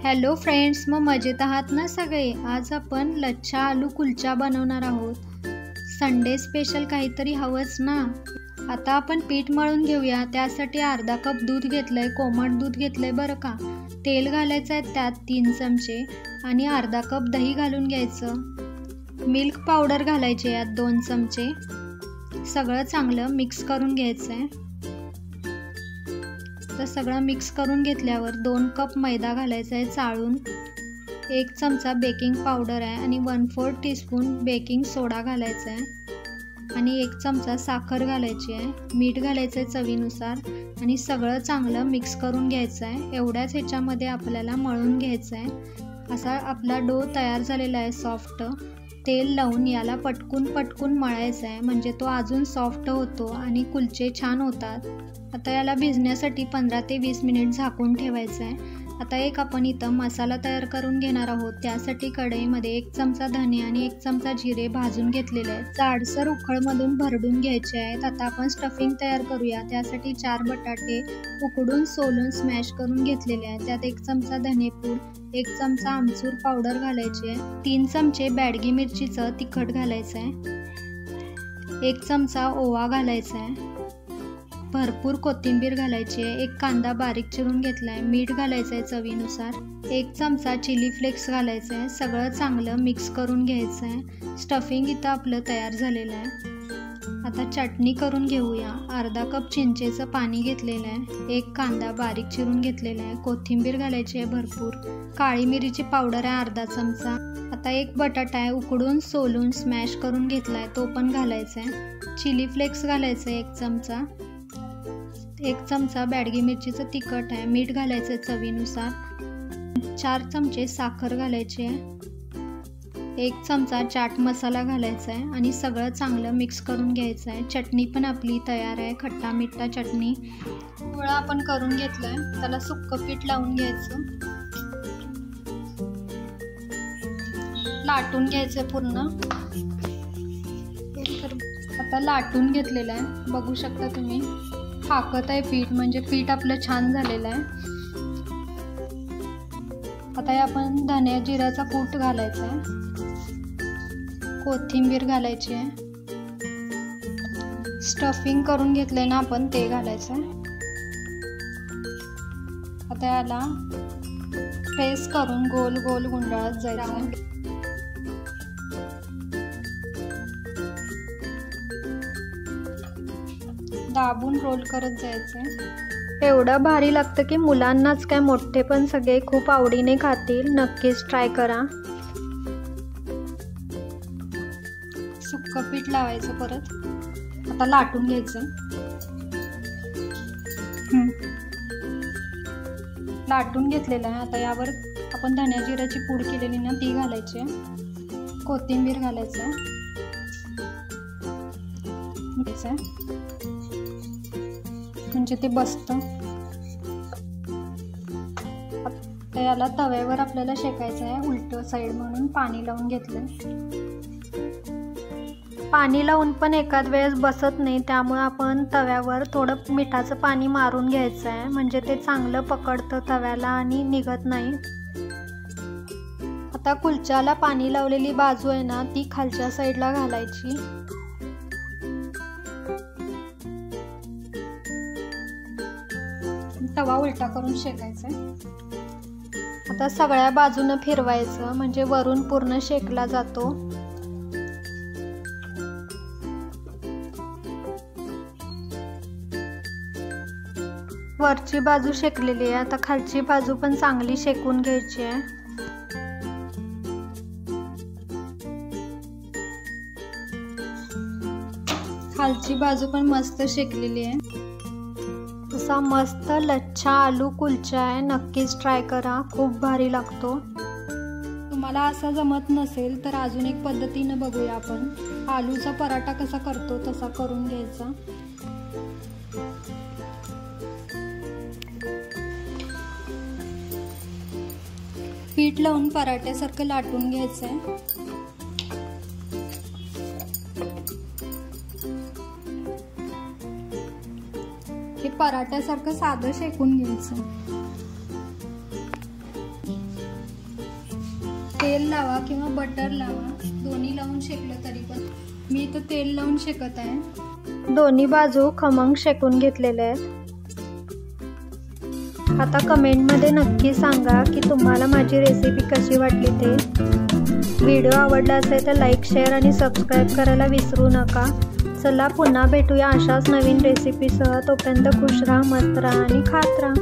Hello friends, मग मजेत आहात ना सगळे? आज आपण लच्छा आलू कुलचा बनवणार आहोत। संडे स्पेशल काहीतरी हवंच ना। आता आपण पीठ मळून घेऊया। त्यासाठी अर्धा कप दूध घेतलंय, कोमट दूध घेतलंय बरं का। तेल घालायचं आहे त्यात 3 चमचे आणि अर्धा कप दही घालून घ्यायचं। मिल्क पावडर घालायची यात 2 चमचे। सगळं चांगलं मिक्स करून घ्यायचं आहे। तर सगळं मिक्स करून घेतल्यावर 2 कप मैदा घालायचा आहे चाळून। 1 चमचा बेकिंग पावडर आहे आणि 1/4 टीस्पून बेकिंग सोडा घालायचा आहे आणि 1 चमचा साखर घालायची आहे। मीठ घालायचं आहे चवीनुसार आणि सगळं चांगलं मिक्स करून घ्यायचं आहे। एवढ्याच ह्याच्यामध्ये आपल्याला मळून घ्यायचं आहे। असा आपला डो तयार झालेला आहे सॉफ्ट। तेल लावून याला पटकून मळायचं आहे, म्हणजे तो अजून सॉफ्ट होतो आणि कुलचे छान होतात। आता याला भिजण्यासाठी 15 ते 20 मिनिट झाकून ठेवायचं आहे। आता आपण इथं मसाला तयार करून घेणार आहोत। त्यासाठी कढईमध्ये 1 चमचा धने आणि 1 चमचा जिरे भाजून घेतलेले आहेत। जाडसर उखळमधून भरडून घ्यायचे आहेत। आता आपण स्टफिंग तयार करूया। त्यासाठी 4 बटाटे उकडून सोलून स्मॅश करून घेतलेले आहेत। त्यात 1 चमचा धनेपूड, 1 चमचा आमचूर पावडर घालायची आहे, 3 चमचे बॅडगी मिरचीचं तिखट घालायचं आहे, 1 चमचा ओवा घालायचा आहे, भरपूर कोथिंबीर घालायची आहे, 1 कांदा बारीक चिरून घेतला आहे, मीठ घालायचं आहे चवीनुसार, 1 चमचा चिली फ्लेक्स घालायचं आहे। सगळं चांगलं मिक्स करून घ्यायचं आहे। स्टफिंग इथं आपलं तयार झालेलं आहे। आता चटणी करून घेऊया। अर्धा कप चिंचेचं पाणी घेतलेलं आहे, 1 कांदा बारीक चिरून घेतलेला आहे, कोथिंबीर घालायची आहे भरपूर, काळी मिरीची पावडर आहे अर्धा चमचा। आता 1 बटाटा आहे उकडून सोलून स्मॅश करून घेतला आहे, तो पण घालायचा आहे, चिली फ्लेक्स घालायचं आहे 1 चमचा, 1 चमचा बॅडगी मिरचीचं तिखट आहे, मीठ घालायचं आहे चवीनुसार, 4 चमचे साखर घालायची आहे, 1 चमचा चाट मसाला घालायचा आहे आणि सगळं चांगलं मिक्स करून घ्यायचं आहे। चटणी पण आपली तयार आहे, खट्टा मिठा चटणी। गोळा आपण करून घेतलाय, त्याला सुक्कं पीठ लावून घ्यायचं, लाटून घ्यायचं पूर्ण। आता लाटून घेतलेलं आहे, बघू शकता तुम्ही, फाकत आहे पीठ, म्हणजे पीठ आपलं छान झालेलं आहे। आता आपण धने जिऱ्याचा कूट घालायचा आहे, कोथिंबीर घालायची आहे, स्टफिंग करून घेतलंय ना आपण ते घालायचं आहे। आता याला प्रेस करून गोल गोल गुंडाळत जायचं, दाबून रोल करत जायचं। एवढं भारी लागतं की मुलांनाच काय मोठे पण सगळे खूप आवडीने खातील। नक्कीच ट्राय करा। सुक्कं पीठ लावायचं परत, आता लाटून घ्यायचं, लाटून घेतलेलं आहे। आता यावर आपण धन्या जिऱ्याची पूड केलेली ना ती घालायची आहे, कोथिंबीर घालायचं आहे, म्हणजे ते बसतं। याला तव्यावर आपल्याला शेकायचं आहे उलट साईड म्हणून पाणी लावून घेतलं। पाणी लावून पण एखाद वेळेस बसत नाही, त्यामुळे आपण तव्यावर थोडं मिठाचं पाणी मारून घ्यायचं आहे, म्हणजे ते चांगलं पकडतं तव्याला आणि निघत नाही। आता कुलच्याला पाणी लावलेली बाजू आहे ना ती खालच्या साईडला घालायची, तवा उलटा करून शेकायचा। आता सगळ्या बाजूनं फिरवायचं, म्हणजे वरून पूर्ण शेकला जातो। वरची बाजू शेकलेली आहे, आता खालची बाजू पण चांगली शेकून घ्यायची आहे। खालची बाजू पण मस्त शेकलेली आहे। असा मस्त लच्छा आलू कुलचा आहे, नक्कीच ट्राय करा, खूप भारी लागतो। तुम्हाला असं जमत नसेल तर अजून एक पद्धतीनं बघूया आपण। आलूचा पराठा कसा करतो तसा करून घ्यायचा। पीठ लावून पराठ्यासारखं लाटून घ्यायचं आहे। हे पराठ्यासारखं साधं शेकून घ्यायचं। तेल लावा किंवा बटर लावा, दोन्ही लावून शेकलं तरी पण. मी इथं तेल लावून शेकत आहे. दोन्ही बाजू खमंग शेकून घेतलेले आहेत. आता कमेंटमध्ये नक्की सांगा की तुम्हाला माझी रेसिपी कशी वाटली ते. व्हिडिओ आवडला असेल तर लाईक, शेअर आणि सबस्क्राईब करायला विसरू नका. चला पुन्हा भेटूया अशाच नवीन रेसिपीसह. तोपर्यंत खुश राहा, मस्त राहा आणि खात राहा.